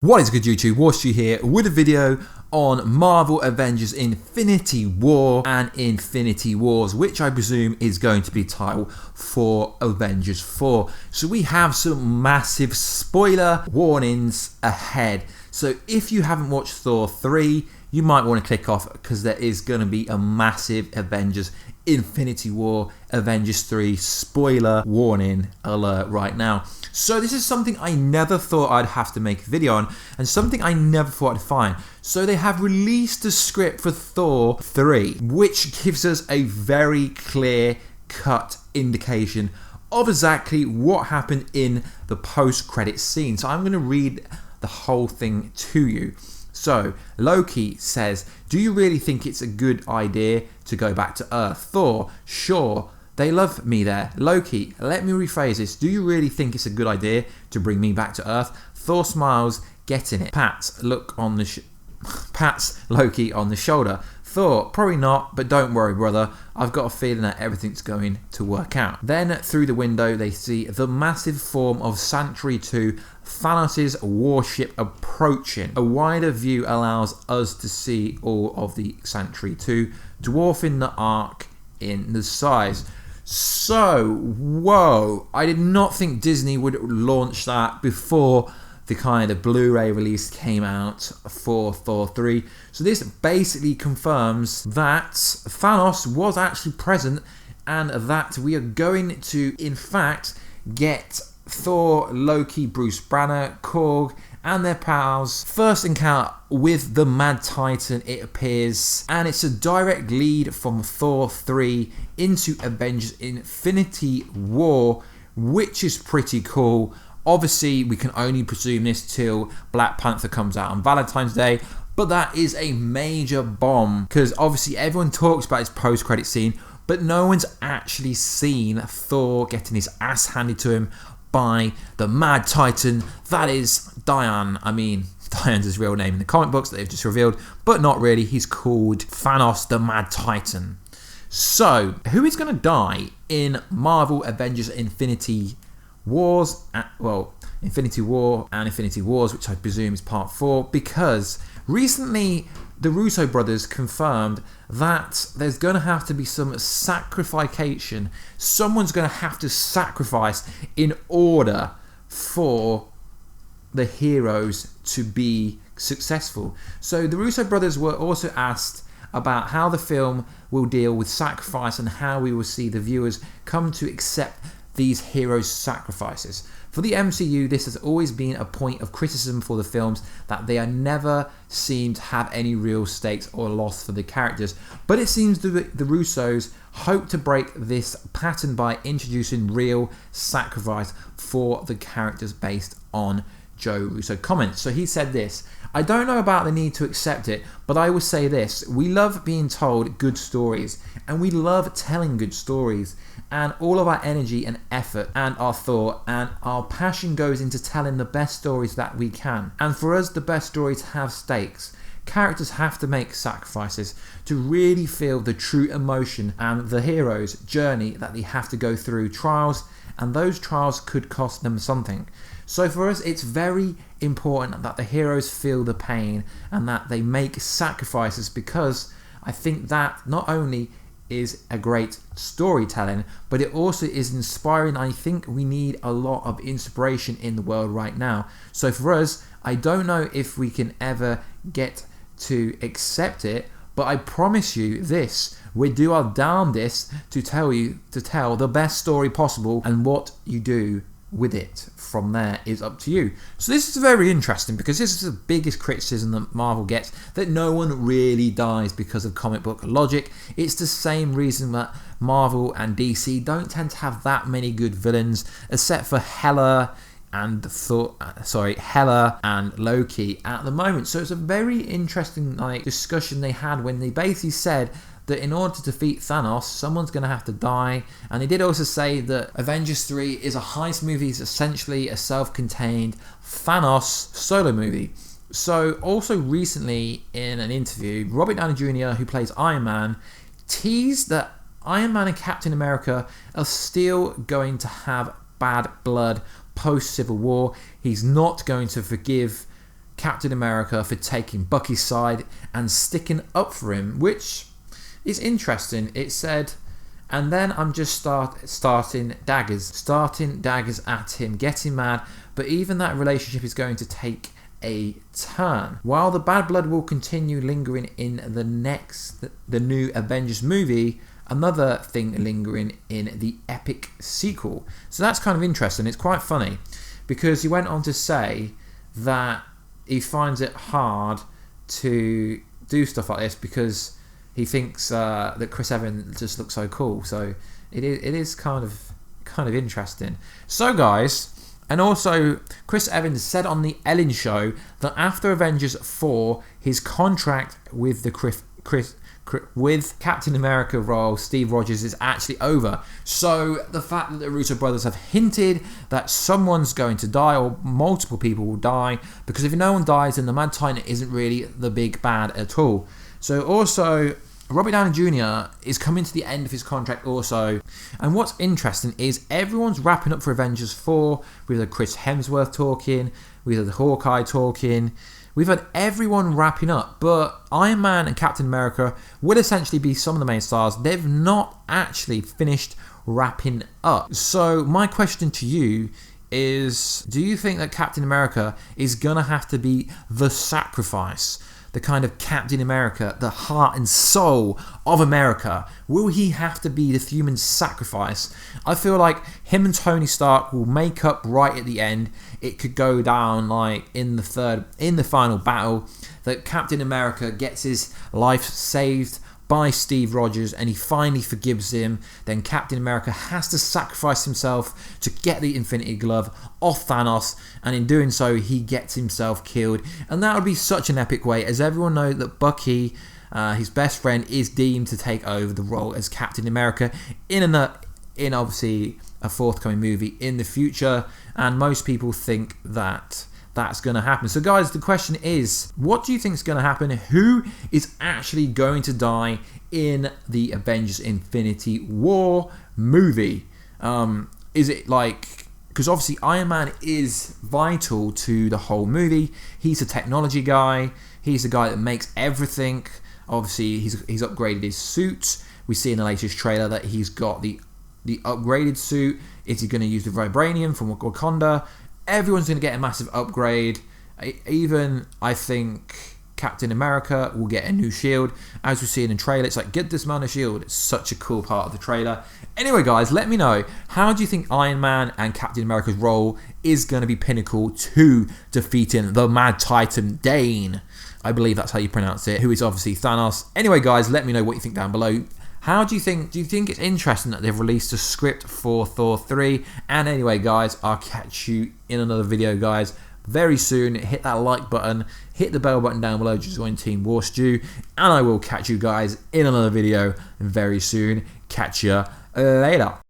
What is good, YouTube? Warstu here with a video on Marvel Avengers Infinity War and Infinity Wars, which I presume is going to be title for Avengers 4. So we have some massive spoiler warnings ahead. So if you haven't watched Thor 3, you might want to click off because there is going to be a massive Avengers Infinity War, Avengers 3 spoiler warning alert right now. So this is something I never thought I'd have to make a video on, and something I never thought I'd find. So they have released a script for Thor 3, which gives us a very clear cut indication of exactly what happened in the post-credit scene. So I'm going to read the whole thing to you. So Loki says, "Do you really think it's a good idea to go back to Earth?" Thor, "Sure. They love me there." Loki, "Let me rephrase this. Do you really think it's a good idea to bring me back to Earth?" Thor smiles, "Getting it." Pats Loki on the shoulder. Thor, "Probably not, but don't worry, brother. I've got a feeling that everything's going to work out." Then through the window they see the massive form of Sanctuary 2, Thanos' warship approaching. A wider view allows us to see all of the Sanctuary 2, dwarfing the Ark in the size. So, whoa, I did not think Disney would launch that before the kind of Blu-ray release came out for Thor 3. So this basically confirms that Thanos was actually present and that we are going to, in fact, get Thor, Loki, Bruce Banner, Korg, and their pals first encounter with the Mad Titan, it appears, and it's a direct lead from Thor 3 into Avengers Infinity War, which is pretty cool. Obviously we can only presume this till Black Panther comes out on Valentine's Day, but that is a major bomb because obviously everyone talks about his post-credit scene, but no one's actually seen Thor getting his ass handed to him by the Mad Titan, that is Diane. I mean, Diane's his real name in the comic books that they've just revealed, but not really. He's called Thanos the Mad Titan. So, who is going to die in Marvel Avengers Infinity Wars? Infinity War and Infinity Wars, which I presume is part 4, because recently the Russo brothers confirmed that there's going to have to be some sacrification. Someone's going to have to sacrifice in order for the heroes to be successful. So the Russo brothers were also asked about how the film will deal with sacrifice and how we will see the viewers come to accept these heroes' sacrifices. For the MCU, this has always been a point of criticism for the films, that they are never seem to have any real stakes or loss for the characters. But it seems the Russos hope to break this pattern by introducing real sacrifice for the characters based on Joe Russo comments. So he said this: "I don't know about the need to accept it, but I will say this. We love being told good stories, and we love telling good stories, and all of our energy and effort and our thought and our passion goes into telling the best stories that we can. And for us, the best stories have stakes. Characters have to make sacrifices to really feel the true emotion and the hero's journey that they have to go through trials, and those trials could cost them something. So for us, it's very important that the heroes feel the pain and that they make sacrifices, because I think that not only is a great storytelling, but it also is inspiring. I think we need a lot of inspiration in the world right now. So for us, I don't know if we can ever get to accept it, but I promise you this, we do our darndest to tell the best story possible, and what you do with it from there is up to you." So this is very interesting, because this is the biggest criticism that Marvel gets, that no one really dies because of comic book logic. It's the same reason that Marvel and DC don't tend to have that many good villains, except for Hela and Loki at the moment. So it's a very interesting discussion they had when they basically said that in order to defeat Thanos, someone's going to have to die. And they did also say that Avengers 3 is a heist movie, it's essentially a self-contained Thanos solo movie. So also recently in an interview, Robert Downey Jr., who plays Iron Man, teased that Iron Man and Captain America are still going to have bad blood post-Civil War. He's not going to forgive Captain America for taking Bucky's side and sticking up for him, which is interesting. It said, and then I'm just starting daggers at him, getting mad, but even that relationship is going to take a turn. While the bad blood will continue lingering in the new Avengers movie, another thing lingering in the epic sequel. So that's kind of interesting. It's quite funny because he went on to say that he finds it hard to do stuff like this because he thinks that Chris Evans just looks so cool. So it is kind of interesting. So guys, and also Chris Evans said on the Ellen show that after Avengers 4, his contract with the with Captain America role, Steve Rogers, is actually over. So the fact that the Russo brothers have hinted that someone's going to die or multiple people will die, because if no one dies, then the Mad Titan isn't really the big bad at all. So also, Robert Downey Jr. is coming to the end of his contract also. And what's interesting is everyone's wrapping up for Avengers 4. We've had Chris Hemsworth talking, we've had Hawkeye talking, we've had everyone wrapping up, but Iron Man and Captain America will essentially be some of the main stars. They've not actually finished wrapping up. So my question to you is, do you think that Captain America is going to have to be the sacrifice? The kind of Captain America, the heart and soul of America? Will he have to be the human sacrifice? I feel like him and Tony Stark will make up right at the end. It could go down like in the final battle, that Captain America gets his life saved by Steve Rogers and he finally forgives him. Then Captain America has to sacrifice himself to get the Infinity Glove off Thanos, and in doing so he gets himself killed. And that would be such an epic way, as everyone knows that Bucky, his best friend, is deemed to take over the role as Captain America in obviously a forthcoming movie in the future, and most people think that that's going to happen. So guys, the question is, what do you think is going to happen? Who is actually going to die in the Avengers Infinity War movie? Is it like, because obviously Iron Man is vital to the whole movie. He's a technology guy. He's the guy that makes everything. Obviously he's upgraded his suit. We see in the latest trailer that he's got the upgraded suit. Is he going to use the vibranium from Wakanda? Everyone's going to get a massive upgrade. Even, I think, Captain America will get a new shield. As we see in the trailer, it's like, get this man a shield. It's such a cool part of the trailer. Anyway, guys, let me know, how do you think Iron Man and Captain America's role is going to be pinnacle to defeating the Mad Titan Dane? I believe that's how you pronounce it, who is obviously Thanos. Anyway, guys, let me know what you think down below. How do you think it's interesting that they've released a script for Thor 3? And anyway, guys, I'll catch you in another video, guys, very soon. Hit that like button, hit the bell button down below to join Team Warstu, and I will catch you guys in another video very soon. Catch you later.